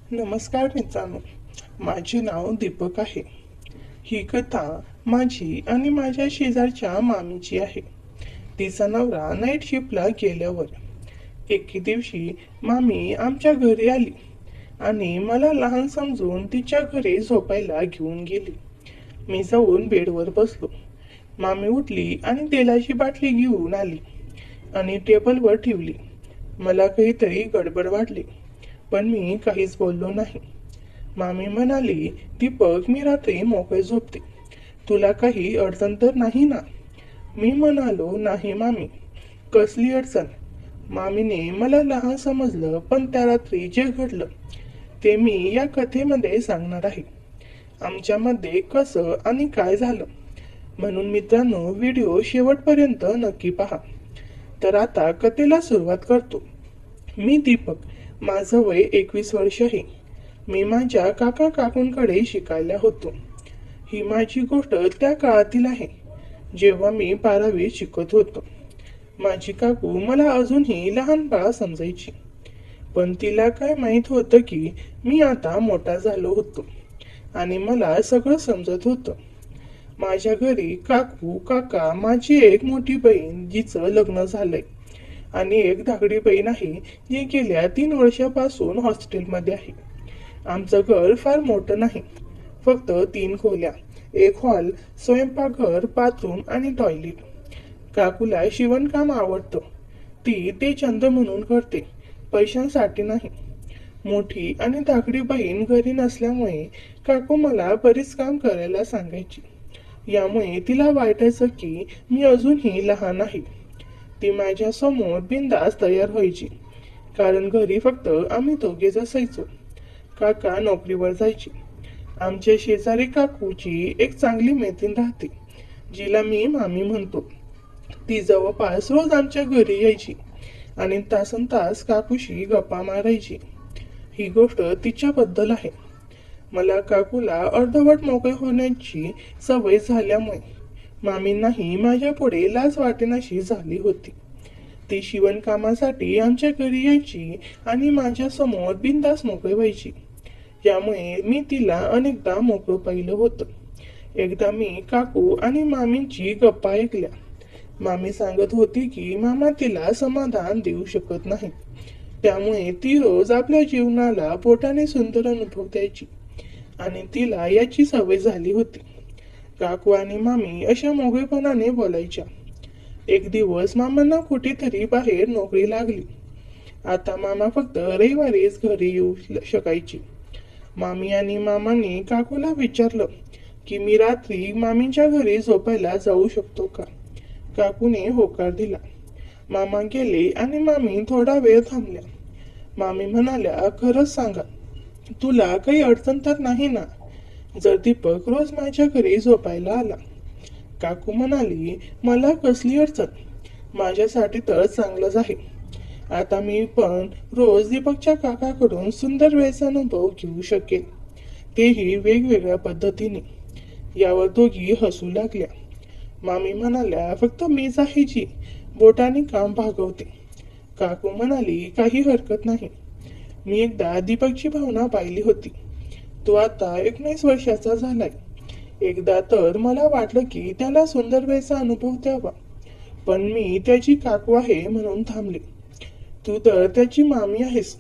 नमस्कार मित्रांनो, माझे नाव दीपक आहे. ही कथा माझी आणि माझ्या शेजारच्या मामीची आहे. तिचा नवरा नाईट शिफ्टला गेल्यावर एके दिवशी मामी आमच्या घरी आली आणि मला लहान समजून तिच्या घरी झोपायला घेऊन गेली. मी जाऊन बेडवर बसलो. मामी उठली आणि तेलाची बाटली घेऊन आली आणि टेबलवर ठेवली. मला काहीतरी गडबड वाटली, पण मी काहीच बोललो नाही. मामी म्हणाली, दीपक, मी रात्री मोकळे झोपते. तुला काही अडचण तर नाही ना? मी म्हणालो, नाही मामी. कसली अडचण? मामीने मला लहान समजलं, पण त्या रात्री जे घडलं ते मी या कथेमध्ये सांगणार आहे. आमच्यामध्ये कसं आणि काय झालं, म्हणून मित्रांनो व्हिडिओ शेवटपर्यंत नक्की पहा. तर आता कथेला सुरुवात करतो. मी दीपक. माझं वय 21 वर्ष आहे. मी माझ्या काका काकूंकडे शिकायला होतो. ही माझी गोष्ट त्या काळातील आहे जेव्हा मी 12वी शिकत होतो. माझी काकू मला अजूनही लहान बाळा समजायची, पण तिला काय माहित होतं की मी आता मोठा झालो होतो आणि मला सगळं समजत होतं. माझ्या घरी काकू, काका, माझी एक मोठी बहीण जिचं लग्न झालंय आणि एक धाकटी बहीण आहे जी गेल्या 3 वर्षापासून हॉस्टेलमध्ये आहे. आमचं घर फार मोठं नाही, फक्त 3 खोल्या, एक हॉल, स्वयंपाकघर, बाथरूम आणि टॉयलेट. काकूला शिवणकाम आवडतं. ती ते छंद म्हणून करते, पैशांसाठी नाही. मोठी आणि धाकटी बहीण घरी नसल्यामुळे काकू मला बरीच काम करायला सांगायची. यामुळे तिला वाटायचं की मी अजूनही लहान आहे. ती माझ्या समोर बिनधास्त तयार व्हायची, कारण घरी फक्त आम्ही दोघेच असायचो. काका नोकरीवर जायची. आमच्या शेजारी काकूची एक चांगली मैत्रीण राहते, जिला मी मामी म्हणतो. ती जवळपास रोज आमच्या घरी यायची आणि तासन तास काकूशी गप्पा मारायची. ही गोष्ट तिच्याबद्दल आहे. मला काकूला अर्धवट मोकळे होण्याची सवय झाल्यामुळे मामींनाही माझ्या पुढे लाज वाटेनाशी झाली होती. ती शिवणकामासाठी आमच्या घरी यायची आणि माझ्या समोर बिनधास्त मोकळे व्हायची. यामुळे मी तिला अनेकदा मोकळं पाहिलं होतं. एकदा मी काकू आणि मामींची गप्पा ऐकल्या. मामी सांगत होती की मामा तिला समाधान देऊ शकत नाही, त्यामुळे ती रोज आपल्या जीवनाला बोटाने सुंदर अनुभव द्यायची आणि तिला याची सवय झाली होती. काकू आणि मामी अशा मोकळेपणाने बोलायच्या. एक दिवस मामांना कुठेतरी बाहेर नोकरी लागली. आता मामा फक्त रविवारीच घरी येऊ शकायची. मामी आणि मामांनी काकूला विचारलं की मी रात्री मामींच्या घरी झोपायला जाऊ शकतो का? काकूने होकार दिला. मामा गेले आणि मामी थोडा वेळ थांबल्या. मामी म्हणाल्या, खरंच सांगा, तुला काही अडचण तर नाही ना जर दीपक रोज माझ्या घरी झोपायला आला? काकू म्हणाली, मला कसली अडचण, माझ्यासाठी तर चांगलंच आहे. आता मी पण रोज दीपकच्या काकाकडून सुंदर वेळचा अनुभव घेऊ शकेल, तेही वेगवेगळ्या पद्धतीने. यावर दोघी हसू लागल्या. मामी म्हणाल्या, फक्त मीच आहे जी बोटाने काम भागवते. काकू म्हणाली, काही हरकत नाही. मी एकदा दीपकची भावना पाहिली होती. तो आता 19 वर्षाचा झालाय. एकदा तर मला वाटलं की त्याला सुंदर वेळचा अनुभव द्यावा, पण मी त्याची काकू आहे म्हणून थांबले. तू तर त्याची मामी आहेस,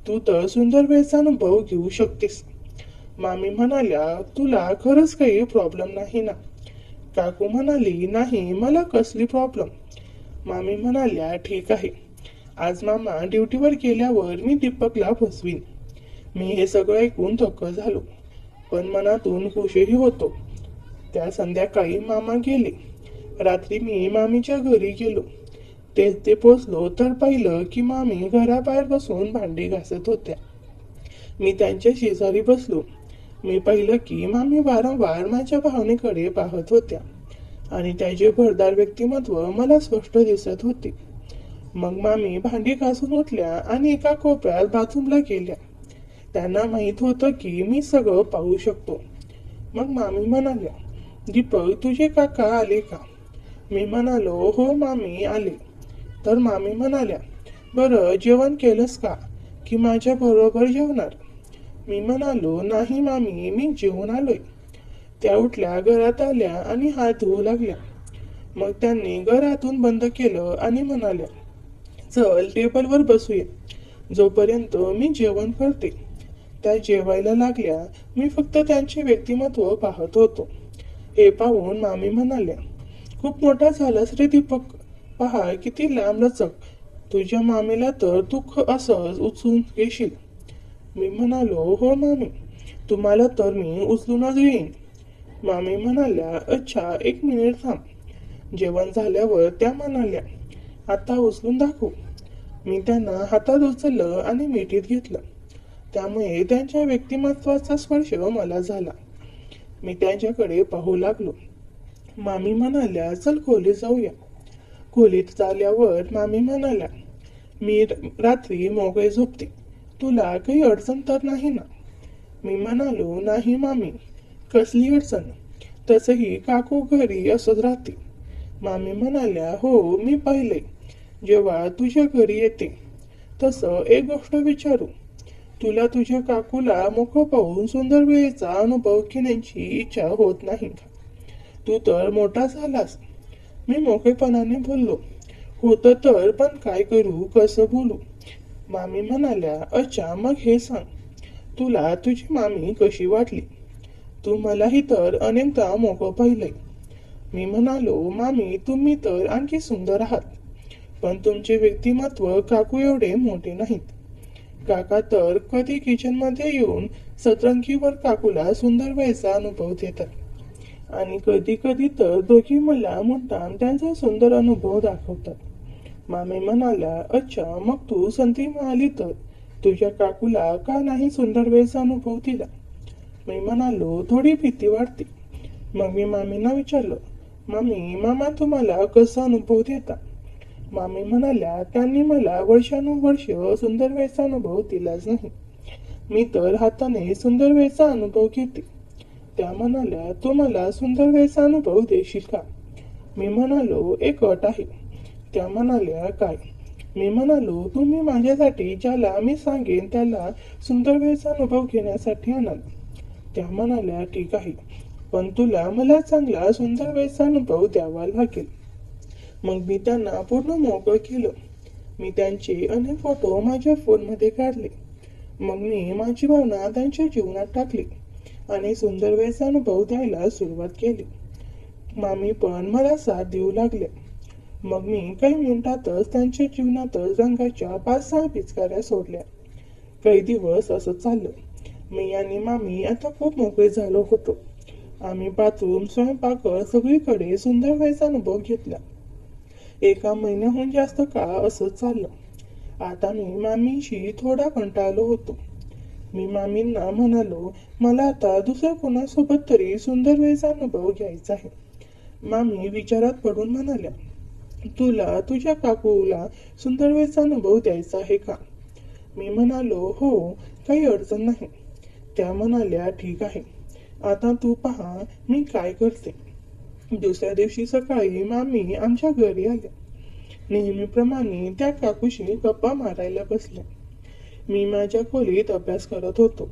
तू तर सुंदर वेळचा अनुभव घेऊ शकतेस. मामी म्हणाल्या, तुला खरंच काही प्रॉब्लेम नाही ना? काकू म्हणाली, नाही, मला कसली प्रॉब्लेम? मामी म्हणाल्या, ठीक आहे, आज मामा ड्युटीवर गेल्यावर मी दीपकला फसवीन. मी हे सगळं ऐकून थक्क झालो, पण मनातून खुशही होतो. त्या संध्याकाळी मामा गेले. रात्री मी मामीच्या घरी गेलो. ते पोचलो तर पाहिलं की मामी घराबाहेर बसून भांडी घासत होत्या. मी त्यांच्या शेजारी बसलो. मी पाहिलं की मामी वारंवार माझ्या भावनेकडे पाहत होत्या आणि त्याचे भरदार व्यक्तिमत्व मला स्पष्ट दिसत होते. मग मामी भांडी घासून उठल्या आणि एका कोपऱ्यात बाथरूमला गेल्या. त्यांना माहित होतं की मी सगळं पाहू शकतो. मग मामी म्हणाल्या, दीपक, तुझे काका आले का? मी म्हणालो, हो मामी, आले. तर मामी म्हणाल्या, बरं, जेवण केलंस का की माझ्या बरोबर जेवणार? मी म्हणालो, नाही मामी, मी जेवून आलोय. त्या उठल्या, घरात आल्या आणि हात धुवू लागल्या. मग त्यांनी घरातून बंद केलं आणि म्हणाल्या, चल टेबलवर बसूया, जोपर्यंत मी जेवण करते. त्या जेवायला लागल्या. मी फक्त त्यांचे व्यक्तिमत्व पाहत होतो. हे पाहून मामी म्हणाल्या, खूप मोठा झालास रे दीपक, पहा किती लांब लचक. तुझ्या मामीला तर तू असंच उचलून घेशील. मी म्हणालो, हो मामी, तुम्हाला तर मी उचलूनच घेईन. मामी म्हणाल्या, अच्छा, 1 मिनिट थांब. जेवण झाल्यावर त्या म्हणाल्या, आता उचलून दाखव. मी त्यांना हातात उचललं आणि मिठीत घेतलं. त्यामुळे त्यांच्या व्यक्तिमत्वाचा स्पर्श मला झाला. मी त्यांच्याकडे पाहू लागलो. मामी म्हणाल्या, चल खोलीत जाऊया. खोलीत आल्यावर मामी म्हणाल्या, मी रात्री मोकळे झोपते, तुला काही अडचण तर नाही ना? मी म्हणालो, नाही मामी, कसली अडचण? तसंही काकू घरी असत राहते. मामी म्हणाल्या, हो, मी पाहिले जेव्हा तुझ्या घरी येते. तसं एक गोष्ट विचारू, तुला तुझ्या काकूला मोकळं पाहून सुंदर वेळेचा अनुभव घेण्याची इच्छा होत नाही का? तू तर मोठा झालास. मी मोकळेपणाने बोललो, होतं तर, पण काय करू, कसं बोलू? मामी म्हणाल्या, अच्छा, मग हे सांग, तुला तुझी मामी कशी वाटली? तू मलाही तर अनेकदा मोकळं पाहिलंय. मी म्हणालो, मामी, तुम्ही तर आणखी सुंदर आहात, पण तुमचे व्यक्तिमत्व काकू एवढे मोठे नाहीत. काका तर कधी किचनमध्ये येऊन सतरंगीवर काकूला सुंदर व्हायचा अनुभव देतात. आणि कधी कधी तर दोघी मला मुद्दाम त्यांचा सुंदर अनुभव दाखवतात. मामी म्हणाल्या, अच्छा, मग तू संधी मिळाली तर तुझ्या काकूला का नाही सुंदर वेळेचा अनुभव दिला? मी म्हणालो, थोडी भीती वाटते. मग मी मामींना विचारलं, मामी, मामा तुम्हाला कसा अनुभव देता? मामी म्हणाल्या, त्यांनी मला वर्षानुवर्ष सुंदर वेळेचा अनुभव दिलाच नाही. मी तर हाताने सुंदर वेळेचा अनुभव घेते. त्या म्हणाल्या, तू मला सुंदर वेळेचा अनुभव देशील का? मी म्हणालो, एक अट आहे. त्या म्हणाल्या, काय? मी म्हणालो, तुम्ही माझ्यासाठी ज्याला मी सांगेन त्याला सुंदर वेळेचा अनुभव घेण्यासाठी आणाल. त्या म्हणाल्या, ठीक आहे, पण तुला मला चांगला सुंदर वेळेचा अनुभव द्यावा लागेल. मग मी त्यांना पूर्ण मोकळं केलं. मी त्यांचे अनेक फोटो माझ्या फोनमध्ये काढले. मग मी माझी भावना त्यांच्या जीवनात टाकली आणि सुंदर वेळेचा अनुभव द्यायला सुरुवात केली. मामी पण मला साथ देऊ लागल्या. मग मी काही मिनिटातच त्यांच्या जीवनातच रंगाच्या 5-6 पिचकाऱ्या सोडल्या. काही दिवस असं चाललं. मी आणि मामी आता खूप मोकळे झालो होतो. आम्ही बाथरूम, स्वयंपाकघर सगळीकडे सुंदर व्हायचा अनुभव घेतला. 1 महिन्याहून जास्त काळ असंच चाललं. आता मी मामींशी थोडा कंटाळलो होतो. मी मामींना म्हणालो, मला आता दुसऱ्या कोणासोबत तरी सुंदर वेळेचा अनुभव घ्यायचा आहे. मामी विचारात पडून म्हणाल्या, तुला तुझ्या काकूला सुंदर वेळेचा अनुभव द्यायचा आहे का? मी म्हणालो, हो, काही अडचण नाही. त्या म्हणाल्या, ठीक आहे, आता तू पहा मी काय करते. दुसऱ्या दिवशी सकाळी मामी आमच्या घरी आल्या. नेहमीप्रमाणे त्या काकूशी गप्पा मारायला बसल्या. मी माझ्या खोलीत अभ्यास करत होतो,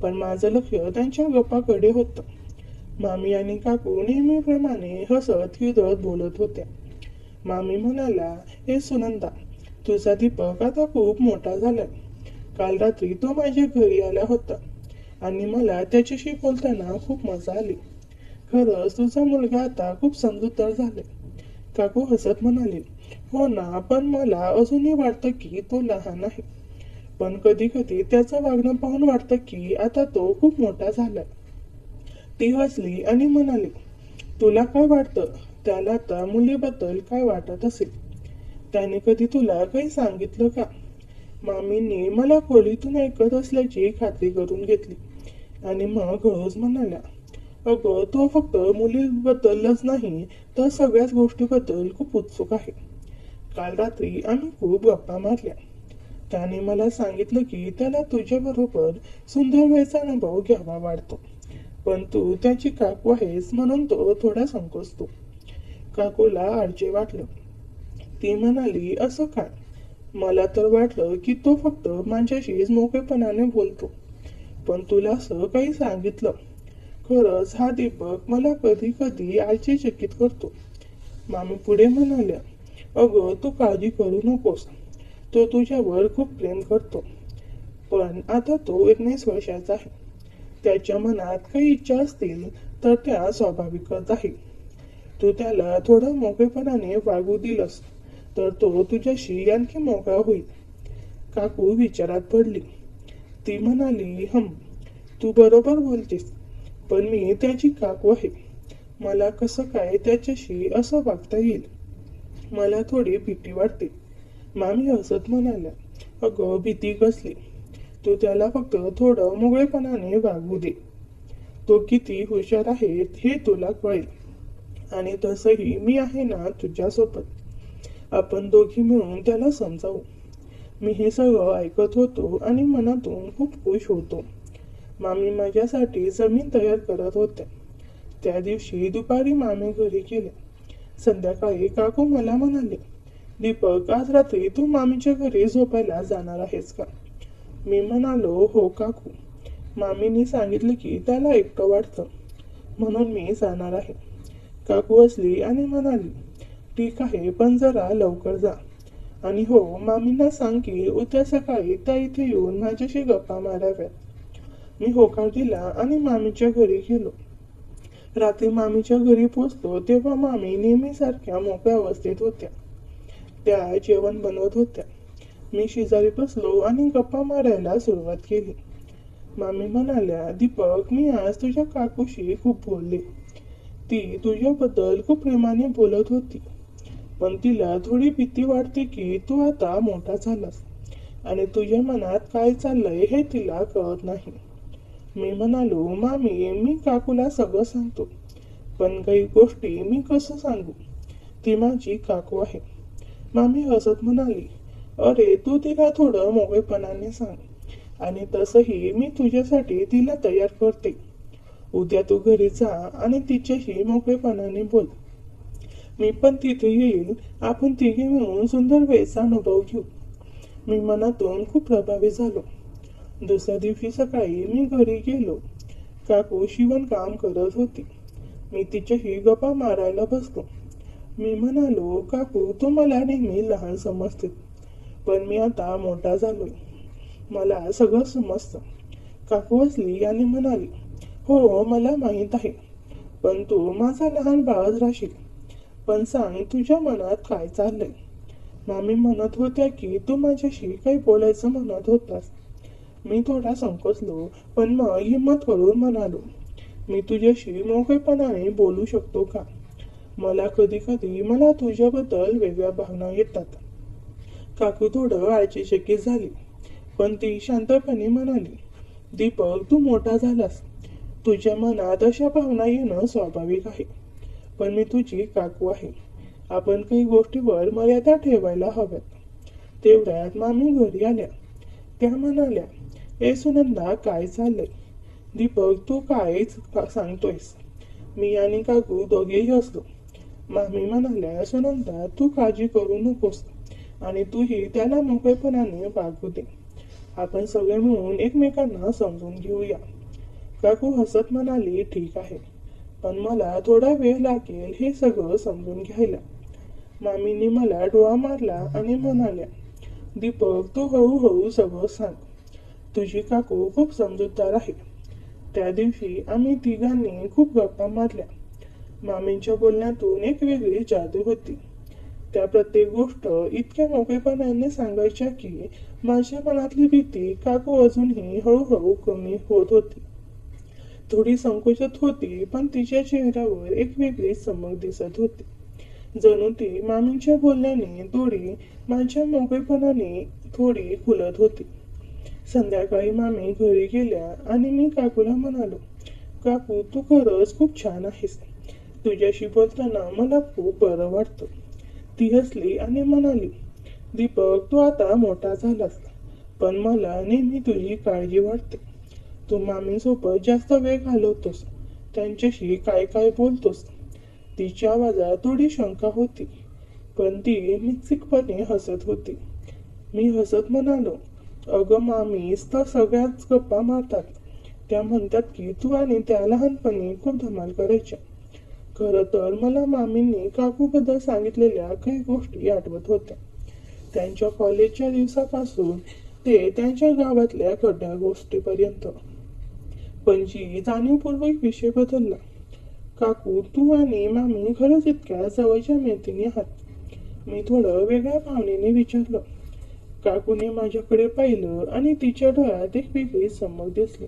पण माझं लक्ष त्यांच्या गप्पाकडे होतं. मामी आणि काकू नेहमीप्रमाणे हसत खेळत बोलत होत्या. मामी म्हणाला, हे सुनंदा, तुझा दीपक आता खूप मोठा झालाय. काल रात्री तो माझ्या घरी आला होता आणि मला त्याच्याशी बोलताना खूप मजा आली. खरंच तुझा मुलगा आता खूप समजूतदार झालाय. काकू हसत म्हणाली, हो ना, पण मला अजूनही वाटतं की तो लहान आहे. पण कधी कधी त्याचं वागणं पाहून वाटतं की आता तो खूप मोठा झालाय. ती हसली आणि म्हणाली, तुला काय वाटतं, त्याला आता मुलीबद्दल काय वाटत असेल? त्याने कधी तुला काही सांगितलं का? मामींनी मला खोलीतून ऐकत असल्याची खात्री करून घेतली आणि मग हळूच म्हणाल्या, अगं, तो फक्त मुलीबद्दलच नाही तर सगळ्याच गोष्टीबद्दल खूप उत्सुक आहे. काल रात्री आम्ही खूप गप्पा मारल्या. त्याने मला सांगितलं की त्याला तुझ्याबरोबर सुंदर वेळेचा अनुभव घ्यावा वाटतो, पण तू त्याची काकू आहेस म्हणून तो थोडा संकोचतो. काकूला आडचे वाटलं. ती म्हणाली, असं काय? मला तर वाटलं की तो फक्त माझ्याशीच मोकळेपणाने बोलतो, पण तुला असं काही सांगितलं. खरंच हा दीपक मला कधी कधी आश्चर्यचकित करतो. मामी पुढे म्हणाल्या, अगं तू काळजी करू नकोस. तो तुझ्यावर खूप प्रेम करतो. पण आता तो 19 वर्षाचा आहे. त्याच्या मनात काही इच्छा असतील तर त्या स्वाभाविकच आहे. तू त्याला थोडं मोकळेपणाने वागू दिलंस तर तो तुझ्याशी आणखी मोकळा होईल. काकू विचारात पडली. ती म्हणाली, तू बरोबर बोलतेस. पण मी त्याची काकू आहे. मला कसं काय त्याच्याशी असं वागता येईल? मला थोडी भीती वाटते. मामी हसत म्हणाल्या, अगं भीती कसली? तू त्याला फक्त थोडं मोकळेपणाने वागू दे. तो किती हुशार आहे हे तुला कळेल. आणि तसंही मी आहे ना तुझ्यासोबत. आपण दोघी मिळून त्याला समजावू. मी हे सगळं ऐकत होतो आणि मनातून खूप खुश होतो. मामी माझ्यासाठी जमीन तयार करत होत्या. त्या दिवशी दुपारी मामी घरी गेले. संध्याकाळी काकू मला म्हणाले, दीपक आज रात्री तू मामीच्या घरी झोपायला जाणार आहेस का? मी म्हणालो, हो काकू. मामीने सांगितले की त्याला एकटं वाटतं म्हणून मी जाणार आहे. काकू हसली आणि म्हणाली, ठीक आहे, पण जरा लवकर जा. आणि हो, मामींना सांग की उद्या सकाळी त्या इथे येऊन माझ्याशी गप्पा माराव्यात. मी होकार दिला आणि मामीच्या घरी गेलो. रात्री मामीच्या घरी पोचलो तेव्हा मामी नेहमीसारख्या मोकळ्या अवस्थेत होत्या. त्या जेवण बनवत होत्या. मी शेजारी बसलो आणि गप्पा मारायला सुरुवात केली. मामी म्हणाल्या, दीपक मी आज तुझ्या काकूशी खूप बोलले. ती तुझ्याबद्दल खूप प्रेमाने बोलत होती. पण तिला थोडी भीती वाटते की तू आता मोठा झालास आणि तुझ्या मनात काय चाललंय हे तिला कळत नाही. मी म्हणालो, मामी मी काकूला सगळं सांगतो. पण काही गोष्टी मी कसं सांगू? ती माझी काकू आहे. मामी हसत म्हणाली, अरे तू तिला थोडं मोकळेपणाने सांग. आणि तसंही मी तुझ्यासाठी तिला तयार करते. उद्या तू घरी जा आणि तिच्याशी मोकळेपणाने बोल. मी पण तिथे येईल. आपण तिघे मिळून सुंदर वेळेचा अनुभव घेऊ. मी मनातून खूप प्रभावित झालो. दुसऱ्या दिवशी सकाळी मी घरी गेलो. काकू शिवणकाम करत होती. मी तिच्याशी गप्पा मारायला बसलो. मी म्हणालो, काकू तू मला नेहमी लहान समजते. पण मी आता मोठा झालोय. मला सगळं समजतं. काकू हसली आणि म्हणाली, हो मला माहीत आहे. पण तू माझा लहान बाळच राहशील. पण सांग तुझ्या मनात काय चाललंय? मामी म्हणत होत्या की तू माझ्याशी काही बोलायचं म्हणत होतास. मी थोडा संकोचलो पण मग हिंमत करून म्हणालो, मी तुझ्याशी मोकळेपणाने बोलू शकतो का? मला कधी कधी मला तुझ्याबद्दल वेगळ्या भावना येतात. काकू थोडं आश्चर्यचकित झाली. पण ती शांतपणे म्हणाली, दीपक तू मोठा झालास. तुझ्या मनात अशा भावना येणं स्वाभाविक आहे. पण मी तुझी काकू आहे. आपण काही गोष्टीवर मर्यादा ठेवायला हव्यात. तेवढ्यात मामी घरी आल्या. त्या म्हणाल्या, ए सुनंदा काय चाललंय? दीपक तू काहीच सांगतोयस? मी आणि काकू दोघेही हसलो. मामी म्हणाल्या, सुनंदा तू काळजी करू नकोस आणि तूही त्याला मोकळेपणाने वागू दे. आपण सगळे मिळून एकमेकांना समजून घेऊया. काकू हसत म्हणाली, ठीक आहे. पण मला थोडा वेळ लागेल हे सगळं समजून घ्यायला. मामीने मला डोळा मारला आणि म्हणाल्या, दीपक तू हळूहळू सगळं सांग. तुझी काकू खूप समजूतदार आहे. त्या दिवशी आम्ही तिघांनी खूप गप्पा मारल्या. मामींच्या बोलण्यातून एक वेगळी जादू होती. त्या प्रत्येक गोष्ट इतक्या मोकळेपणाने सांगायच्या की माझ्या मनातली भीती काकू अजूनही हळूहळू कमी होत होती. थोडी संकोचत होती पण तिच्या चेहऱ्यावर एक वेगळी चमक दिसत होती. जणू ती मामींच्या बोलण्याने थोडी माझ्या मोकळेपणाने थोडी खुलत होती. संध्याकाळी मामी घरी गेल्या आणि मी काकूला म्हणालो, काकू तू खरंच खूप छान आहेस. तुझ्याशी बोलताना मला खूप बरं वाटतं. ती हसली आणि म्हणाली, दीपक तू आता मोठा झालास. पण मला नेहमी तुझी काळजी वाटते. तू मामींसोबत जास्त वेळ घालवतोस. त्यांच्याशी काय काय बोलतोस. तिच्या आवाजात थोडी शंका होती. पण ती निश्चितपणे हसत होती. मी हसत म्हणालो, अगं मामीच तर सगळ्याच गप्पा मारतात. त्या म्हणतात की तू आणि त्या लहानपणी खूप धमाल करायच्या. खरं तर मला मामींनी काकूबद्दल सांगितलेल्या काही गोष्टी आठवत होत्या. त्यांच्या कॉलेजच्या दिवसापासून ते त्यांच्या गावातल्या खड्ड्या गोष्टीपर्यंत. पण जी जाणीवपूर्वक विषय बदलला. काकू, तू आणि मामी खरंच इतक्या जवळच्या मैत्रिणी आहात? मी थोडं वेगळ्या भावनेने विचारलं. काकूने माझ्याकडे पाहिलं आणि तिच्या डोळ्यात एक वेगळी चमक दिसली.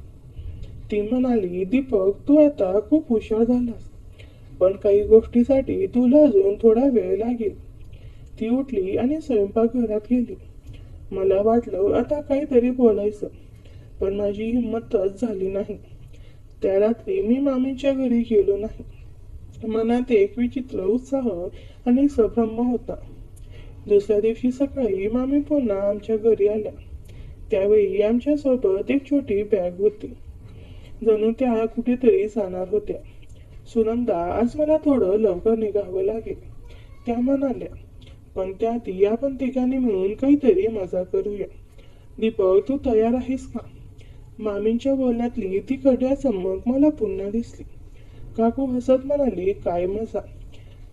ती म्हणाली, दीपक, तू आता खूप हुशार झालास, पण काही गोष्टीसाठी तुला अजून थोडा वेळ लागेल. ती उठली आणि स्वयंपाकघरात गेली. मला वाटलं आता काहीतरी बोलायचं, पण माझी हिंमतच झाली नाही. त्या रात्री मी मामीच्या घरी गेलो नाही. मनात एक विचित्र उत्साह आणि संभ्रम होता. दुसऱ्या दिवशी सकाळी मामी पुन्हा आमच्या घरी आल्या. त्यावेळी आमच्या सोबत एक छोटी बॅग होती. जणू त्या कुठेतरी जाणार होत्या. सुनंदा, आज मला थोडं लवकर निघावं लागेल, त्या म्हणाल्या. पण त्याआधी आपण तिघांनी मिळून काहीतरी मजा करूया. दीपक, तू तयार आहेस का? मामींच्या बोलण्यातली ती खड्या चमक मला पुन्हा दिसली. काकू हसत म्हणाली, काय मजा?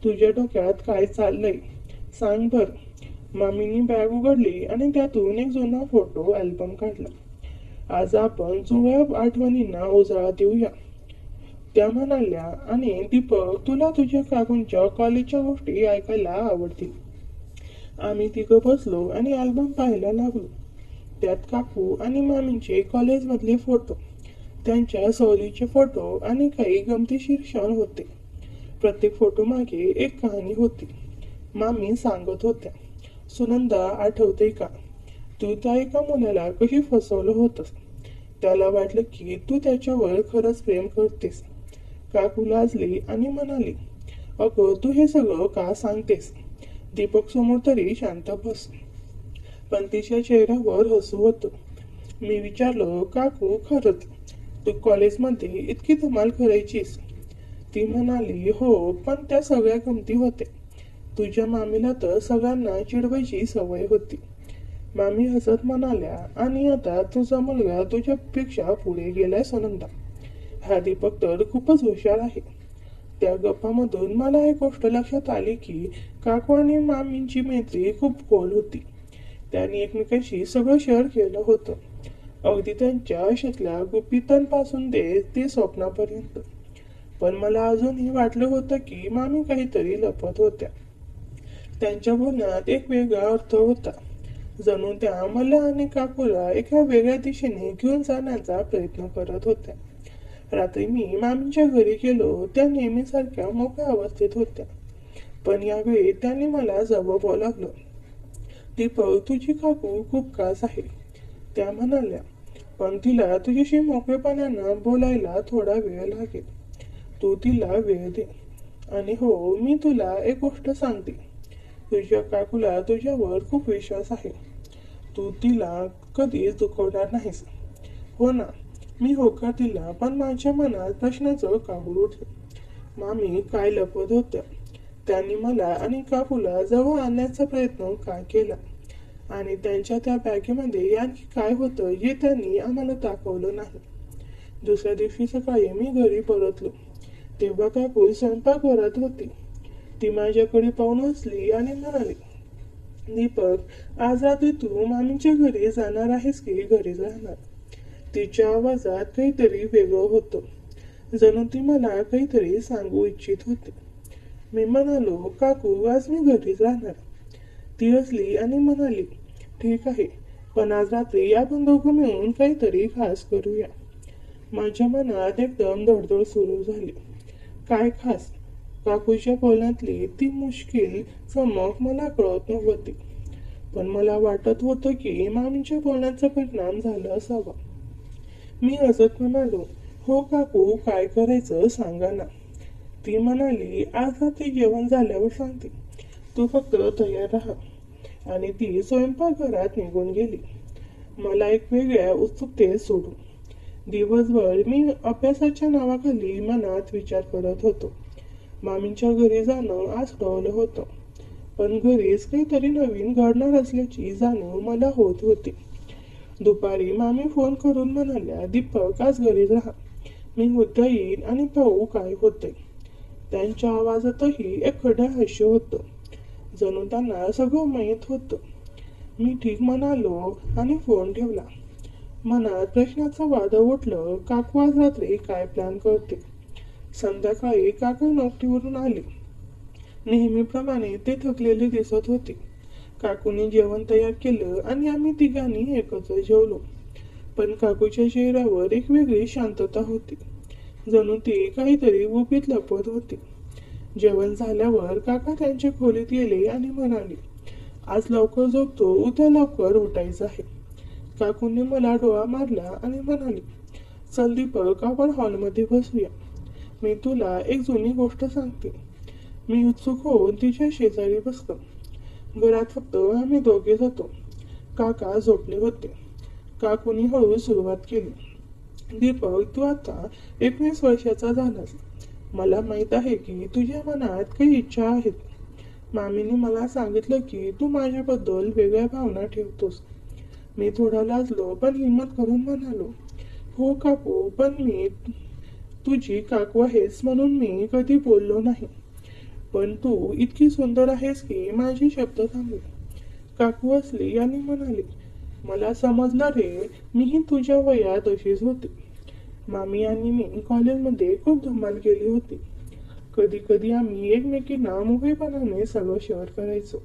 तुझ्या डोक्यात काय चाललंय सांग बर. मामींनी बॅग उघडली आणि त्यातून एक जुना फोटो अल्बम काढला. आज आपण जुन्या आठवणींना उजाळा देऊया, त्या म्हणाल्या. आणि दीपक, तुला तुझ्या काकूंच्या कॉलेजच्या गोष्टी ऐकायला आवडतील. आम्ही तिघं बसलो आणि अल्बम पाहायला लागलो. त्यात काकू आणि मामींचे कॉलेजमधले फोटो, त्यांच्या सहलीचे फोटो आणि काही गमतीशीर क्षण होते. प्रत्येक फोटो मागे एक कहाणी होती. मामी सांगत होत्या, सुनंदा, आठवते का, तू त्या एका मुलाला कशी फसवलं होतंस. त्याला वाटलं की तू त्याच्यावर खरंच प्रेम करतेस. काकू लाजली आणि म्हणाली, अगं, तू हे सगळं का सांगतेस? दीपक समोर तरी शांत बस. पण तिच्या चेहऱ्यावर हसू होतं. मी विचारलं, काकू, खरंच तू कॉलेजमध्ये इतकी धमाल करायचीस? ती म्हणाली, हो, पण त्या सगळ्या गमती होत्या. तुझ्या मामीला तर सगळ्यांना चिडवायची सवय होती. मामी हसत म्हणाल्या, आणि आता तुझा मुलगा तुझ्यापेक्षा पुढे गेलाय सुनंदा. हा दीपक तर खूपच हुशार आहे. त्या गप्पामधून मला एक गोष्ट लक्षात आली की काकू आणि मामींची मैत्री खूप खोल होती. त्यांनी एकमेकांशी सगळं शेअर केलं होतं, अगदी त्यांच्या आयुष्यातल्या गुपितांपासून ते स्वप्नापर्यंत. पण मला अजूनही वाटलं होतं की मामी काहीतरी लपत होत्या. त्यांच्या बोलण्यात एक वेगळा अर्थ होता. जणू त्या मला आणि काकूला एका वेगळ्या दिशेने घेऊन जाण्याचा प्रयत्न करत होत्या. रात्री मी मामींच्या घरी गेलो. त्या नेहमीसारख्या मोकळ्या अवस्थेत होत्या, पण यावेळी त्यांनी मला जवळ बोलावलं. दीपक, तुझी काकू खूप खास आहे, त्या म्हणाल्या, पण तिला तुझ्याशी मोकळेपणानं बोलायला थोडा वेळ लागेल. तू तिला वेळ दे. आणि हो, मी तुला एक गोष्ट सांगते, तुझ्या काकूला तुझ्यावर खूप विश्वास आहे. तू तिला कधीच दुखवणार नाहीस. हो ना? मी होकार दिला, पण माझ्या मनात प्रश्नाचं काहूर उठलं. मामी काय लपत होत्या? त्यांनी मला आणि काकूला जवळ आणण्याचा प्रयत्न काय केला? आणि त्यांच्या त्या बॅगेमध्ये आणखी काय होतं हे त्यांनी आम्हाला दाखवलं नाही. दुसऱ्या दिवशी सकाळी मी घरी परतलो तेव्हा काकू स्वयंपाकघरात होती. ती माझ्याकडे पाहून हसली आणि म्हणाली, दीपक, आज रात्री तू मामींच्या घरी जाणार आहेस की घरीच राहणार? तिच्या आवाजात काहीतरी वेगळं होतं, जणू ती मला काहीतरी सांगू इच्छित होती. मी म्हणालो, काकू, आज मी घरीच राहणार. ती हसली आणि म्हणाली, ठीक आहे, पण आज रात्री आपण दोघं मिळून काहीतरी खास करूया. माझ्या मनात एकदम धडधड सुरू झाली. काय खास? काकूच्या बोलण्यातली ती मुश्किल चमक मला कळत नव्हती, पण मला वाटत होतं की मामीच्या बोलण्याचा परिणाम झाला असावा. मी हसत म्हणालो, हो काकू, काय करायचं सांगा ना. ती म्हणाली, आज रात्री जेवण झाल्यावर सांगते, तू फक्त तयार राहा. आणि ती स्वयंपाकघरात निघून गेली, मला एक वेगळ्या उत्सुकतेत सोडून. दिवसभर मी अभ्यासाच्या नावाखाली मनात विचार करत होतो. मामींच्या घरी जाणं आज ठरवलं होतं, पण घरीच काहीतरी नवीन घडणार असल्याची जाणीव मला होत होती. दुपारी मामी फोन करून म्हणाल्या, दीपक आज घरीच राहा, मी उद्या येईन आणि पाहू काय होतंय. त्यांच्या आवाजातही एक खडं हास्य होतं, जणू त्यांना सगळं माहीत होतं. मी ठीक म्हणालो आणि फोन ठेवला. मनात प्रश्नाचं वादळ उठलं, काकू आज रात्री काय प्लॅन करते. संध्याकाळी काका नोकरीवरून आले. नेहमीप्रमाणे ते थकलेले दिसत होते. काकूने जेवण तयार केलं आणि आम्ही तिघांनी एकत्र जेवलो. पण काकूच्या चेहऱ्यावर एक वेगळी शांतता होती, जणू ती काहीतरी गुपित लपवत होती. जेवण झाल्यावर काका त्यांच्या खोलीत गेले आणि म्हणाले, आज लवकर झोपतो, उद्या लवकर उठायचं आहे. काकूने मला डोळा मारला आणि म्हणाली, चल दीपक, आपण हॉलमध्ये बसूया. मी तुला एक जुनी गोष्ट सांगते. मी उत्सुक होऊन तिच्या शेजारी बसलो. घरात फक्त आम्ही दोघेच होतो. काका झोपले होते. काकूनी हळू सुरुवात केली, दीपक, तू आता 19 वर्षाचा झालास. मला माहित आहे की तुझ्या मनात काही इच्छा आहेत. मामीने मला सांगितलं की तू माझ्याबद्दल वेगळ्या भावना ठेवतोस. मी थोडा लाजलो, पण हिंमत करून म्हणालो, हो काकू, पण मी तुझी काकू आहेस म्हणून मी कधी बोललो नाही. पण तू इतकी सुंदर आहेस की माझे शब्द थांबले. काकू हसली आणि म्हणाली, मला समजलं रे, मीही तुझ्या वयात अशीच होते. मामी आणि मी कॉलेजमध्ये खूप धमाल केली होती. कधी कधी आम्ही एकमेकींना मोकळेपणाने सगळं शेअर करायचो.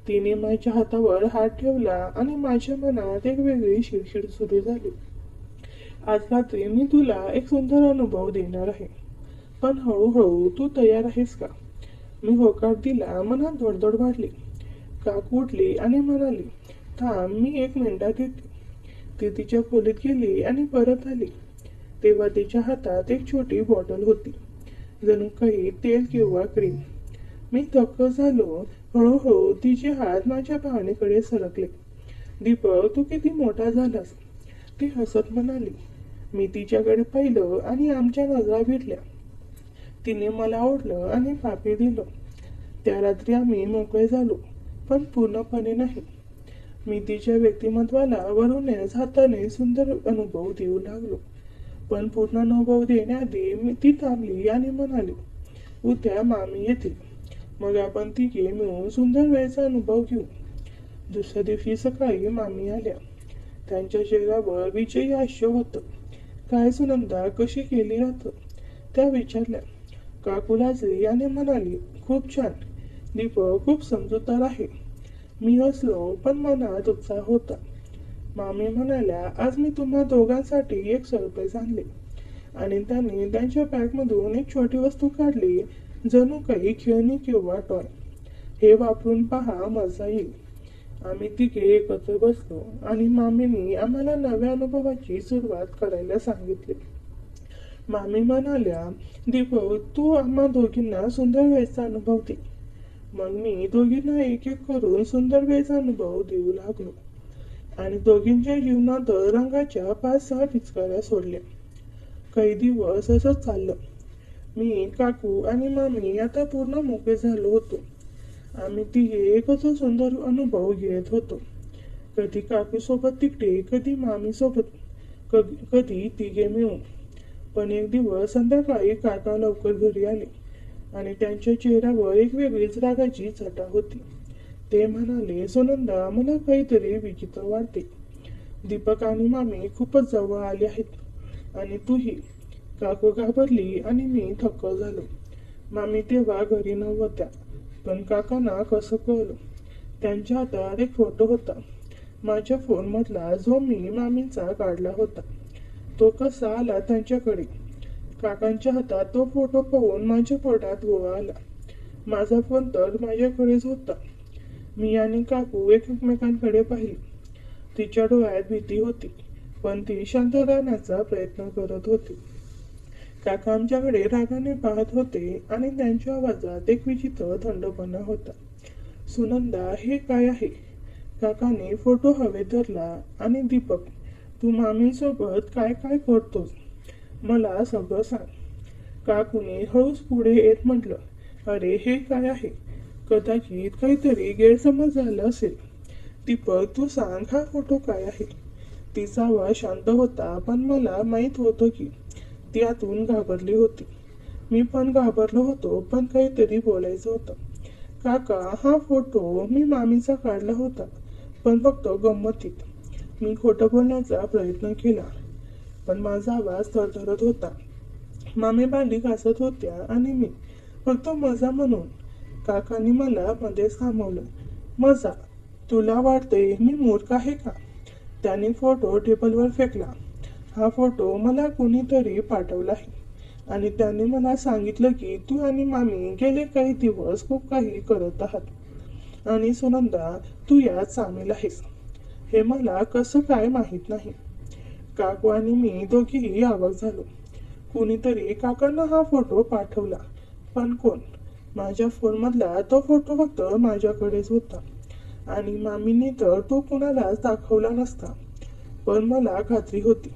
तिने माझ्या हातावर हात ठेवला आणि माझ्या मनात एक वेगळी शिरशीर सुरू झाली. आज रात्री मी तुला एक सुंदर अनुभव देणार आहे, पण हळूहळू तू तयार आहेस का. मी होकार दिला. मनात धडधड वाढली. काकू उठली आणि म्हणाली, थांब, मी 1 मिनिटात येते. ती तिच्या खोलीत गेली आणि परत आली. तेव्हा तिच्या हातात एक छोटी बॉटल होती, जणू काही तेल किंवा क्रीम. मी थक्क झालो. हळूहळू तिचे हात माझ्या पाहणीकडे सरकले. दीपक, तू किती मोठा झालास, ती हसत म्हणाली. मी तिच्याकडे पाहिलं आणि आमच्या नजरा भिडल्या. तिने मला ओढलं आणि पापी दिलं. त्या रात्री आम्ही मोकळे झालो, पण पूर्णपणे नाही. मी तिच्या व्यक्तिमत्वाला वरूनच हाताने सुंदर अनुभव देऊ लागलो. पण पूर्ण अनुभव देण्याआधी ती थांबली आणि म्हणाली, उद्या मामी येतील, मग आपण तिघे मिळून सुंदर वेळेचा अनुभव घेऊ. दुसऱ्या दिवशी सकाळी मामी आल्या. त्यांच्या चेहऱ्यावर विजयी हास्य होतं. काय सुनंदा, कशी केली राहतं, त्या विचारल्या. काकू लाजली आणि म्हणाली, खूप छान. दीपक खूप समजूतदार आहे. मी हसलो, पण मनात उत्साह होता. मामी म्हणाल्या, आज मी तुम्हा दोघांसाठी एक सरप्राईज आणले. आणि त्यांनी त्यांच्या बॅगमधून एक छोटी वस्तू काढली, जणू काही खेळणी किंवा टॉय. हे वापरून पहा, मजा येईल. आम्ही तिघे एकत्र बसलो आणि मामींनी आम्हाला नव्या अनुभवाची सुरुवात करायला सांगितली. मामी म्हणाल्या, दीपक, तू आम्हा दोघींना सुंदर वेळेचा अनुभव दे. मग मी दोघींना एक एक करून सुंदर वेळेचा अनुभव देऊ लागलो आणि दोघींच्या जीवनात रंगाच्या 5-6 पिचकाऱ्या सोडल्या. काही दिवस असंच चाललं. मी, काकू आणि मामी आता पूर्ण मोकळे झालो होतो. आम्ही तिघे एकच सुंदर अनुभव घेत होतो. कधी काकू सोबत तिकडे, कधी मामी सोबत, कधी तिघे मिळून. पण एक दिवस संध्याकाळी काका लवकर घरी आले आणि त्यांच्या चेहऱ्यावर एक वेगळीच रागाची छटा होती. ते म्हणाले, सुनंदा, मला काहीतरी विचित्र वाटते. दीपक आणि मामी खूपच जवळ आले आहेत आणि तूही. काकू घाबरली आणि मी थक्क झालो. मामी तेव्हा घरी नव्हत्या, पण काकांना कसं कळलं. त्यांच्या हातात एक फोटो होता, माझ्या फोनमधला, जो मी मामींचा काढला होता. तो कसा आला त्यांच्याकडे. काकांच्या हातात तो फोटो पाहून माझ्या पोटात गोळा आला. माझा फोन तर माझ्याकडेच होता. मी आणि काकू एकमेकांकडे पाहिले. तिच्या डोळ्यात भीती होती, पण ती शांत राहण्याचा प्रयत्न करत होती. काका आमच्याकडे रागाने पाहत होते आणि त्यांच्या आवाजात एक विचित्र थंडपणा होता. सुनंदा, हे काय आहे. काकाने फोटो हवेत धरला आणि दीपक, तू मामीसोबत काय काय करतोस, मला सगळं सांग. काकूने हळूच पुढे येत म्हटलं, अरे हे काय आहे. कदाचित काहीतरी गैरसमज झाला असेल. दीपक, तू सांग, हा फोटो काय आहे. तिचा आवाज शांत होता, पण मला माहीत होतं की ती आतून घाबरली होती. मी पण घाबरलो होतो, पण काहीतरी बोलायचं होतं. काका, हा फोटो मी मामीचा काढला होता, पण फक्त गंमतीत. मी खोटं बोलण्याचा प्रयत्न केला, पण माझा आवाज थरथरत होता. मामी भांडी घासत होत्या आणि मी फक्त मजा म्हणून. काकांनी मला मध्येच थांबवलं. मजा? तुला वाटतंय मी मूर्ख आहे का? त्याने फोटो टेबलवर फेकला. हा फोटो मला कोणीतरी पाठवला आहे आणि त्याने मला सांगितलं की तू आणि मामी गेले काही दिवस खूप काही करत आहात आणि सुनंदा, तू यात सामील आहेस. हे मला कसं काय माहीत नाही. काकू आणि मी दोघीही अवाक झालो. कुणीतरी काकांना हा फोटो पाठवला, पण कोण? माझ्या फोनमधला तो फोटो फक्त माझ्याकडेच होता आणि मामीने तर तो कुणालाच दाखवला नसता. पण मला खात्री होती.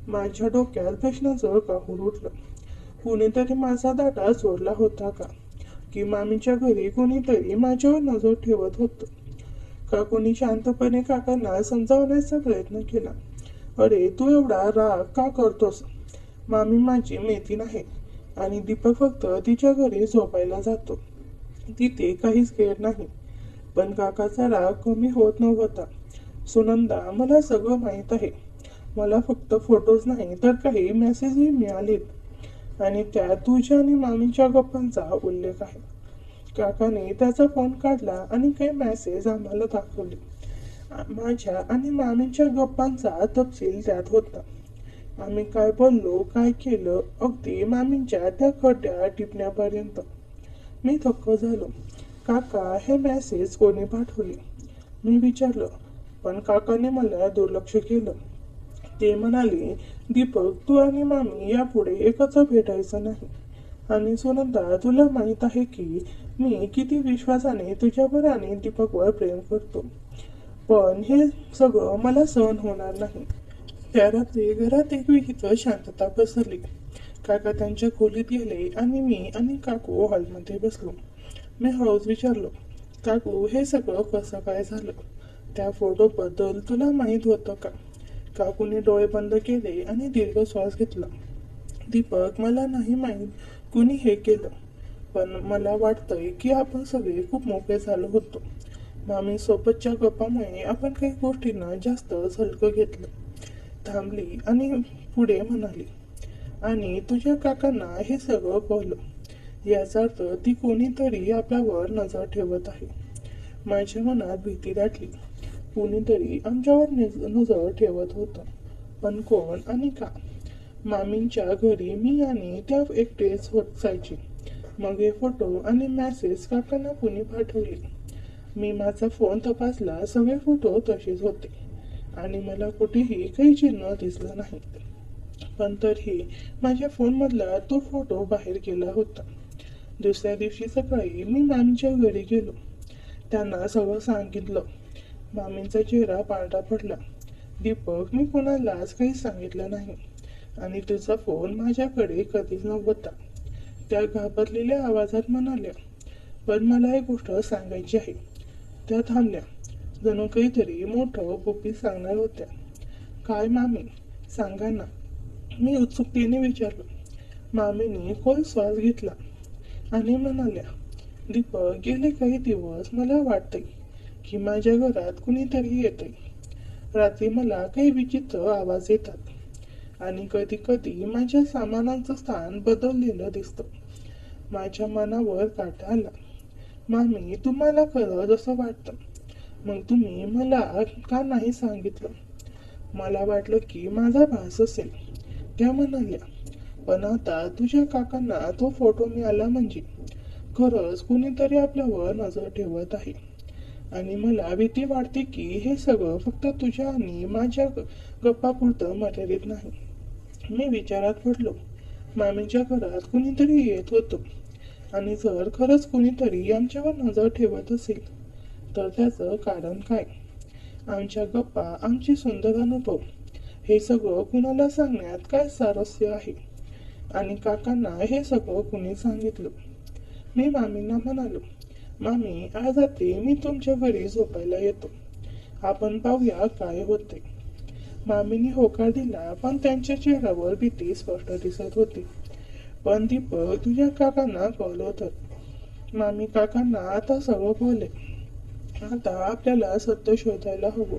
माझ्या डोक्यात प्रश्नाचं काहूर उठलं. कुणीतरी माझा डाटा चोरला होता का? की मामीच्या घरी कोणीतरी माझ्यावर नजर ठेवत होतं? काकूनी शांतपणे काकांना समजावण्याचा प्रयत्न केला. अरे, तू एवढा राग का करतोस? मामी माझी मैत्रीण आहे आणि दीपक फक्त तिच्या घरी झोपायला जातो. तिथे काहीच खेळ नाही. पण काकाचा राग कमी होत नव्हता. सुनंदा, मला सगळं माहीत आहे. मला फक्त फोटोज नाही तर काही मेसेजही मिळालेत आणि त्यात तुझ्या आणि मामीच्या गप्पांचा उल्लेख आहे. काकाने त्याचा फोन काढला आणि काही मेसेज आम्हाला दाखवले. माझ्या आणि मामीच्या गप्पांचा तपशील त्यात होता. आम्ही काय बोललो, काय केलं, अगदी मामींच्या त्या खड्या टिपण्यापर्यंत. मी थक्क झालो. काका, हे मेसेज कोणी पाठवले? मी विचारलं, पण काकाने मला दुर्लक्ष केलं. ते म्हणाले, दीपक, तू आणि मामी यापुढे एकत्र भेटायचं नाही. आणि सुनंदा, तुला माहीत आहे की मी किती विश्वासाने तुझ्यावर आणि दीपकवर प्रेम करतो. पण हे सगळं मला सहन होणार नाही. त्या रात्री घरात एक विचित्र शांतता पसरली. काका त्यांच्या खोलीत गेले आणि मी आणि काकू हॉलमध्ये बसलो. मी हळूच विचारलो, काकू, हे सगळं कसं काय झालं? त्या फोटोबद्दल तुला माहीत होतं का? काकूने डोळे बंद केले आणि दीर्घ श्वास घेतला. दीपक, मला नाही माहीत कुणी हे केलं, पण मला वाटतंय की आपण सगळे खूप मोकळे झालो होतो. मामी सोबतच्या गप्पामुळे आपण काही गोष्टींना जास्त हलकं घेतलं. थांबली आणि पुढे म्हणाली, आणि तुझ्या काकांना हे सगळं कळलं. याचा अर्थ ती कोणीतरी आपल्यावर नजर ठेवत आहे. माझ्या मनात भीती दाटली. कोणीतरी आमच्यावर नजर ठेवत होतं, पण कोण आणि का? मामींच्या घरी मी आणि त्या एकटेच होत जायचे. मग हे फोटो आणि मेसेज काकांना कुणी पाठवले? मी माझा फोन तपासला, सगळे फोटो तसेच होते आणि मला कुठेही काही चिन्ह दिसलं नाही. पण तरीही माझ्या फोनमधला तो फोटो बाहेर गेला होता. दुसऱ्या दिवशी सकाळी मी मामीच्या घरी गेलो. त्यांना सगळं सांगितलं. मामींचा चेहरा पांढरा पडला. दीपक, मी कोणालाच काही सांगितलं नाही आणि तुझा फोन माझ्याकडे कधीच नव्हता. त्या घाबरलेल्या आवाजात म्हणाल्या, पण मला एक गोष्ट सांगायची आहे. त्या थांबल्या, जणू काहीतरी मोठं गुपित सांगणार होत्या. काय मामी, सांगा ना, मी उत्सुकतेने विचारलं. मामीने खोल श्वास घेतला आणि म्हणाल्या, दीपक, गेले काही दिवस मला वाटतंय की माझ्या घरात कुणीतरी येतंय. रात्री मला काही विचित्र आवाज येतात आणि कधी कधी माझ्या सामानांचं स्थान बदललेलं दिसतं. माझ्या मनावर काटा आला. मामी, तुम्हाला खरंच असं वाटतं? मग तुम्ही मला का नाही सांगितलं? मला वाटलं की माझा भास असेल. त्या म्हणाल्या, पण आता तुझ्या काकांना तो फोटो मिळाला म्हणजे खरंच कुणीतरी आपल्यावर नजर ठेवत आहे. आणि मला भीती वाटते की हे सगळं फक्त तुझ्या आणि माझ्या गप्पापुरतं मर्यादित नाही. मी विचारात पडलो. मामीच्या घरात कुणीतरी येत होतं आणि जर खरंच कुणीतरी आमच्यावर नजर ठेवत असेल तर त्याचं कारण काय? आमच्या गप्पा, आमचे सुंदर अनुभव, हे सगळं कुणाला सांगण्यात काय स्वारस्य आहे? आणि काकांना हे सगळं कुणी सांगितलं? मी मामींना म्हणालो, मामी, आज रात्री मी तुमच्या घरी झोपायला येतो. आपण पाहूया काय होते. मामीने होकार दिला, पण त्यांच्या चेहऱ्यावर भीती स्पष्ट दिसत होती. पण दीपक, तुझ्या काकांना कॉल होतं. मामी काकांना आता सगळं बोलले. आता आपल्याला सत्य शोधायला हवं,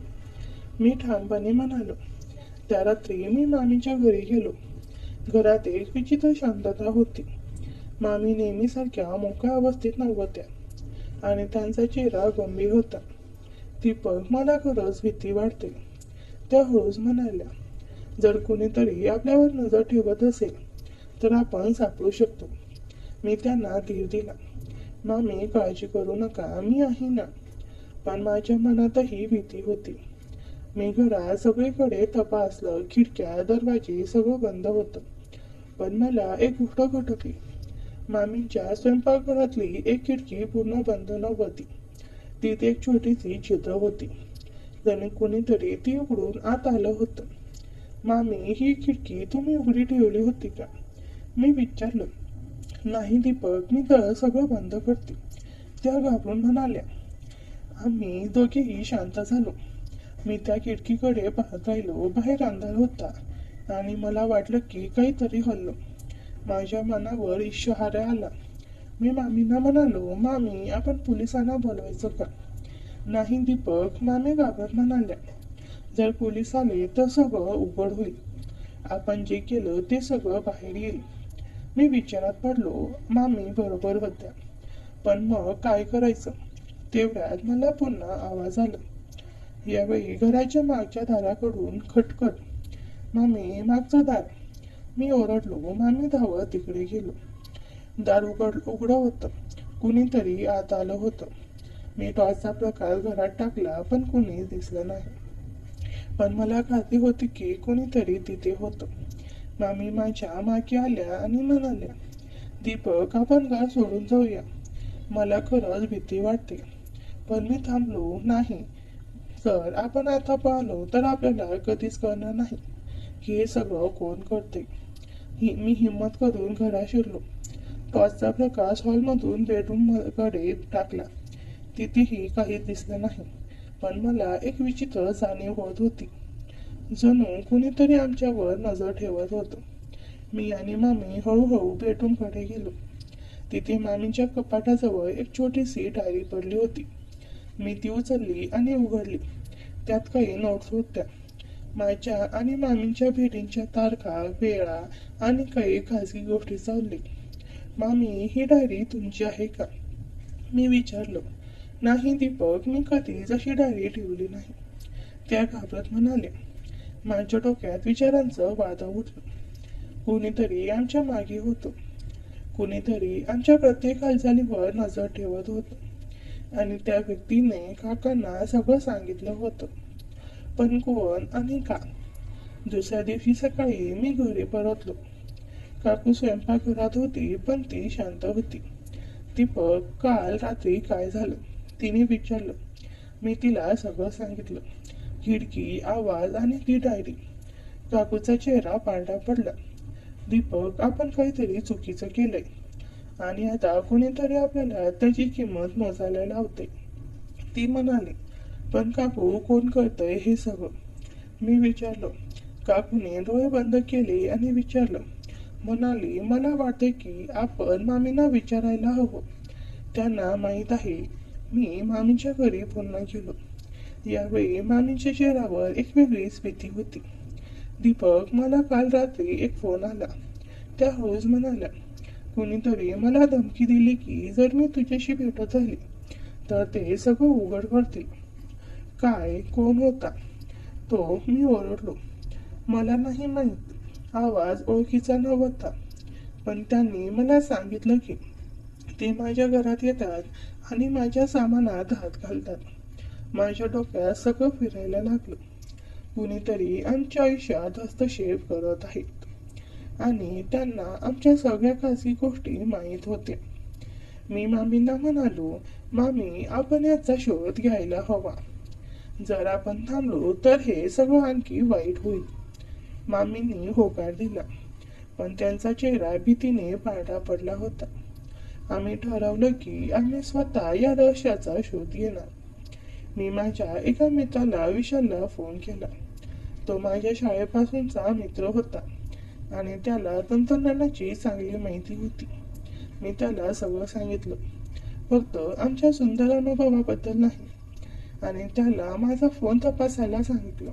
मी ठामपणे म्हणालो. त्या रात्री मी मामीच्या घरी गेलो. घरात एक विचित्र शांतता होती. मामी नेहमीसारख्या मोकळ्या अवस्थेत नव्हत्या आणि त्यांचा चेहरा गंभीर होता. दीपक, मला खरंच भीती वाटते, त्या हळूच म्हणाल्या. जर कोणीतरी आपल्यावर नजर ठेवत असेल तर आपण सापडू शकतो. मी त्यांना धीर दिला. मामी, काळजी करू नका, मी आहे ना. पण माझ्या मनातही भीती होती. मी घरात सगळीकडे तपासलं, खिडक्या दरवाजे सगळं बंद होतं. पण मला एक गोष्ट खटकली. मामींच्या स्वयंपाकघरातली एक खिडकी पूर्ण बंद नव्हती. तिथे एक छोटीशी छिद्र होती, जणू कोणीतरी ती उघडून आत आलं होतं. मामी, ही खिडकी तुम्ही उघडी ठेवली होती का? मी विचारलं. नाही दीपक, मी तर सगळं बंद करते, त्या घाबरून म्हणाल्या. आम्ही दोघेही शांत झालो. मी त्या खिडकीकडे पाहत राहिलो. बाहेर अंधार होता आणि मला वाटलं की काहीतरी हल्लं. माझ्या मनावर इशारा आला. मी मामींना म्हणालो, मामी, आपण पोलिसांना बोलवायचं का? नाही दीपक, मामी घाबरत म्हणाल्या. जर पोलीस आले तर सगळं उघड होईल. आपण जे केलं ते सगळं बाहेर येईल. मी विचारात पडलो. मामी बरोबर होत्या, पण मग काय करायचं? तेवढ्यात मला पुन्हा आवाज आला. यावेळी घराच्या मागच्या दाराकडून खटखट. मामी, मागचं दार. मी ओरडलो. मामी धावत तिकडे गेलो. दार उघडं होतं. कुणीतरी आत आलं होतं. मी टॉर्चचा प्रकाश घरात टाकला, पण कुणीच दिसलं नाही. पण मला खात्री होती की कोणीतरी तिथे होतं. मामी माझ्या मागे आल्या आणि म्हणाल्या, दीपक, आपण घर सोडून जाऊया. मला खरंच भीती वाटते. पण मी थांबलो नाही. जर आपण आता पाहिलो तर आपल्याला कधीच कळणार नाही की हे सगळं कोण करते. मी हिंमत करून घरात शिरलो. टॉर्चचा प्रकाश हॉलमधून बेडरूमकडे टाकला. तिथेही काही दिसलं नाही. पण मला एक विचित्र जाणीव होत होती, जणू कुणीतरी आमच्यावर नजर ठेवत होतं. मी आणि मामी हळूहळू बेडरूमकडे गेलो. तिथे मामीच्या कपाटाजवळ एक छोटीशी डायरी पडली होती. मी ती उचलली आणि उघडली. त्यात काही नोट्स होत्या. माझ्या आणि मामींच्या भेटींच्या तारखा, वेळा आणि काही खाजगी गोष्टीचा उल्लेख. मामी, ही डायरी तुमची आहे का? मी विचारलं. नाही दीपक, मी कधीच अशी डायरी ठेवली नाही, त्या घाबरत म्हणाल्या. माझ्या डोक्यात विचारांचं वादळ उठलं. कोणीतरी आमच्या मागे होतं. कोणीतरी आमच्या प्रत्येक हालचालीवर नजर ठेवत होतं आणि त्या व्यक्तीने काकांना सगळं सांगितलं होतं. पण कोण आणि का? दुसऱ्या दिवशी सकाळी मी घरी परतलो. काकू स्वयंपाकघरात होती, पण ती शांत होती. दीपक, काल रात्री काय झालं? तिने विचारलं. मी तिला सगळं सांगितलं. खिडकी, आवाज आणि ती डायरी. काकूचा चेहरा पांढरा पडला. दीपक, आपण काहीतरी चुकीचं केलंय आणि आता कोणीतरी आपल्याला त्याची किंमत मोजायला लावते, ती म्हणाली. पण काकू, कोण करतंय हे सगळं? मी विचारलं. काकूने डोळे बंद केले आणि विचारलं. म्हणाली, मला वाटते की आपण मामींना विचारायला हवं. त्यांना माहीत आहे. मी मामीच्या घरी पुन्हा गेलो. यावेळी मामीच्या चेहऱ्यावर एक वेगळीच भीती होती. दीपक, मला काल रात्री एक फोन आला. त्या हळूच म्हणाल्या, कुणीतरी मला धमकी दिली की जर मी तुझ्याशी भेटत झाली तर ते सगळं उघड करतील. काय, कोण होता तो? मी ओरडलो. मला नाही माहीत. आवाज ओळखीचा नव्हता, पण त्यांनी मला सांगितलं की ते माझ्या घरात येतात आणि माझ्या सामानात हात घालतात. माझ्या डोक्यात सगळं फिरायला लागलं. कुणीतरी आमच्या आयुष्यात हस्तक्षेप करत आहेत आणि त्यांना आमच्या सगळ्या खाजगी गोष्टी माहीत होत्या. मी मामींना म्हणालो, मामी, आपण याचा शोध घ्यायला हवा. जर आपण थांबलो तर हे सगळं आणखी वाईट होईल. मामींनी होकार दिला, पण त्यांचा चेहरा भीतीने पांढरा पडला होता. आम्ही ठरवलं की आम्ही स्वतः या रहस्याचा शोध घेणार. मी माझ्या एका मित्राला, विशालला फोन केला. तो माझ्या शाळेपासूनचा मित्र होता आणि त्याला तंत्रज्ञानाची चांगली माहिती होती. मी त्याला सगळं सांगितलं, फक्त आमच्या सुंदर अनुभवाबद्दल नाही, आणि त्याला माझा फोन तपासायला सांगितलं.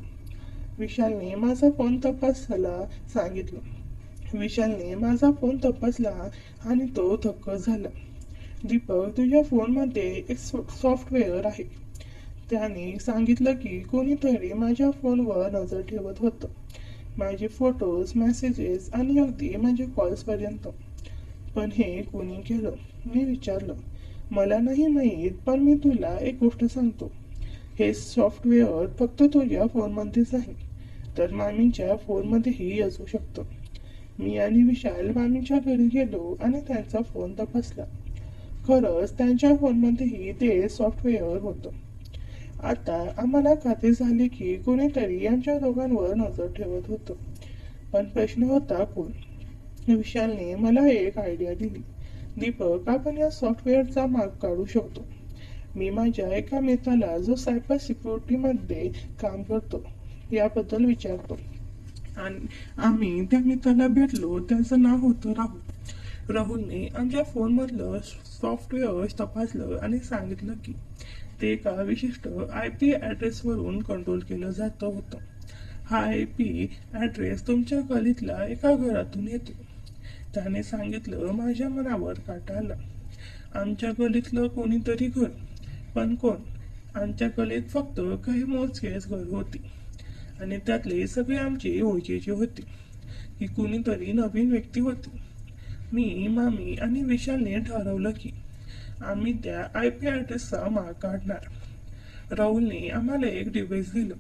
विशालने माझा फोन तपासायला सांगितलं. विशालने माझा फोन तपासला आणि तो थक्क झाला. दीपक, तुझ्या फोनमध्ये एक सॉफ्टवेअर आहे. त्याने सांगितलं की कोणीतरी माझ्या फोनवर नजर ठेवत होतं, माझे फोटोज, मेसेजेस आणि अगदी माझे कॉल्सपर्यंत. पण हे कोणी केलं? मी विचारलं. मला नाही माहीत, पण मी तुला एक गोष्ट सांगतो. हे सॉफ्टवेअर फक्त तुझ्या फोनमध्येच आहे, तर मामींच्या फोनमध्येही असू शकतं. मी आणि विशाल मामींच्या घरी गेलो आणि त्यांचा फोन तपासला. खरंच त्यांच्या फोनमध्येही ते सॉफ्टवेअर होतं. आता आम्हाला खात्री झाली की कोणीतरी आमच्या दोघांवर नजर ठेवत होतं. पण प्रश्न होता कोण? विशालने मला एक आयडिया दिली. दीपक, आपण या सॉफ्टवेअरचा माग काढू शकतो. मी माझ्या एका मित्राला जो सायबर सिक्युरिटीमध्ये काम करतो याबद्दल विचारतो, आणि आम्ही त्या मित्राला भेटलो. त्याचं नाव होतं राहुल. राहुलने आमच्या फोनमधलं सॉफ्टवेअर तपासलं आणि सांगितलं की ते एका विशिष्ट IP ॲड्रेसवरून कंट्रोल केलं जातं होतं. हा IP ॲड्रेस तुमच्या गलीतल्या एका घरातून येतो. त्याने सांगितलं. माझ्या मनावर काटा आला. आमच्या गलीतलं कोणीतरी घर, पण कोण? आमच्या गलीत फक्त काही मोजकेच घर होती आणि त्यातले सगळे आमचे ओळखीचे होते. ही कोणीतरी नवीन व्यक्ती होती. मी, मामी आणि विशालने ठरवलं की आम्ही त्या IP ॲड्रेसचा माग काढणार. राहुलने आम्हाला एक डिव्हाइस दिलं,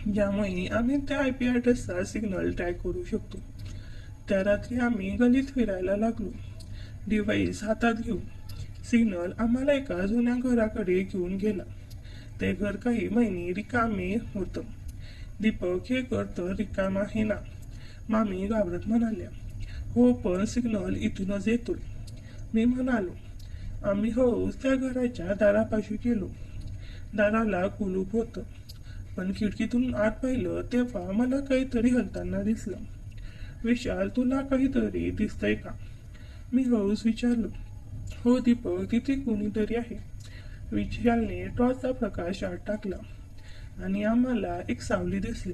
ज्यामुळे आम्ही त्या IP ॲड्रेसचा सिग्नल ट्रॅक करू शकतो. त्या रात्री आम्ही गलीत फिरायला लागलो, डिव्हाइस हातात घेऊन. सिग्नल आम्हाला एका जुन्या घराकडे घेऊन गेला. ते घर काही महिने रिकामे होतं. दीपक, हे घर तर रिकाम आहे ना? मामी घाबरत म्हणाल्या. हो, पण सिग्नल इथूनच येतो, मी म्हणालो. आम्ही हळूच त्या घराच्या दारापाशी गेलो. दाराला कुलूप होतं, पण खिडकीतून आत पाहिलं तेव्हा मला काहीतरी हलताना दिसलं. विशाल, तुला काहीतरी दिसतंय का? मी हळूच विचारलो. हो दीपक, तिथे कोणीतरी आहे. विशालने टॉर्चचा प्रकाश आत टाकला आणि आम्हाला एक सावली दिसली.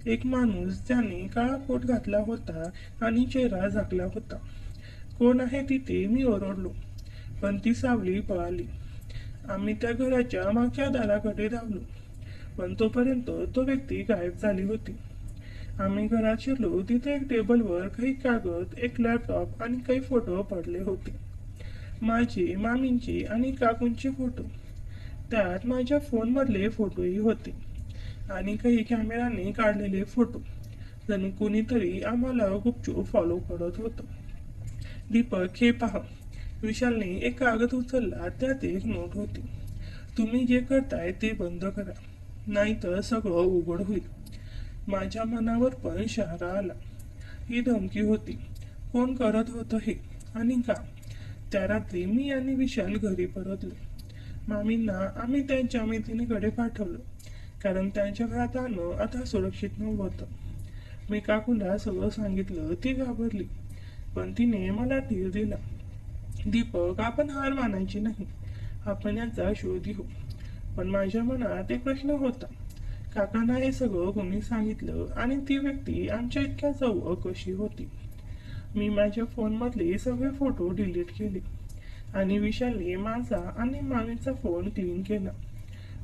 एक माणूस, ज्याने काळा कोट घातला होता आणि चेहरा झाकला होता. कोण आहे तिथे? मी ओरडलो, पण ती सावली पळाली. आम्ही त्या घराच्या मागच्या दाराकडे धावलो, पण तोपर्यंत तो व्यक्ती गायब झाली होती. आम्ही घरात शिरलो. तिथे एक टेबलवर काही कागद, एक लॅपटॉप आणि काही फोटो पडले होते. माझे, मामींचे आणि काकूंचे फोटो. त्यात माझ्या फोनमधले फोटोही होते आणि काही कॅमेराने काढलेले फोटो. जणू कोणीतरी आम्हाला गुपचूप फॉलो करत होतं. दीपक, हे पहा. विशालने एक कागद उचलला. त्यात एक नोट होती. तुम्ही जे करताय ते बंद करा, नाहीतर सगळं उघड होईल. माझ्या मनावर पण शहारा आला. ही धमकी होती. कोण करत होतं हे, आणि का? त्या रात्री मी आणि विशाल घरी परतलो. मामींना आम्ही त्यांच्या मैत्रिणीकडे पाठवलं, कारण त्यांच्या घरात आणणं आता सुरक्षित नव्हतं. मी काकूला सगळं सांगितलं. ती घाबरली, पण तिने मला धीर दिला. दीपक, आपण हार मानायची नाही. आपण याचा शोध घेऊ. पण माझ्या मनात एक प्रश्न होता. काकांना हे सगळं कोणी सांगितलं, आणि ती व्यक्ती आमच्या इतक्या जवळ कशी होती? मी माझ्या फोनमधले सगळे फोटो डिलीट केले आणि विशालने माझा आणि मामीचा फोन क्लीन केला.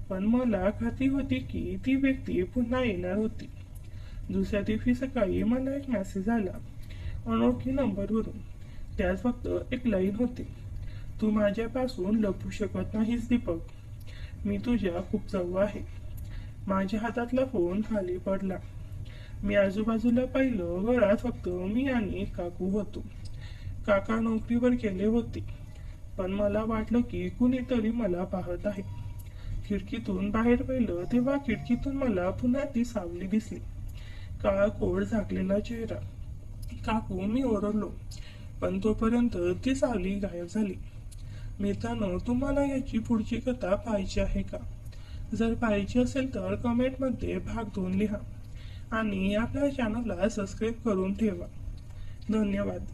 पण मला खात्री होती की ती व्यक्ती पुन्हा येणार होती. दुसऱ्या दिवशी सकाळी मला एक मेसेज आला, अनोळखी नंबरवरून. त्यात फक्त एक लाईन होती. तू माझ्यापासून लपू शकत नाहीस दीपक. मी तुझ्या खूप जवळ आहे. माझ्या हातातला फोन खाली पडला. मी आजूबाजूला पाहिलं. घरात फक्त मी आणि काकू होतो. काका नोकरीवर गेले होते, पण मला वाटलं की कुणीतरी मला पाहत आहे. खिडकीतून बाहेर पाहिलं तेव्हा खिडकीतून मला पुन्हा ती सावली दिसली. काळा कोट झाकलेला चेहरा. काकू, मी ओरडलो, पण तोपर्यंत ती सावली गायब झाली. मित्रांनो, तुम्हाला याची पुढची कथा पाहायची आहे का? जर पाहायची असेल तर कमेंटमध्ये भाग 2 लिहा. आणि आपल्या चॅनलला सबस्क्राईब करून ठेवा. धन्यवाद.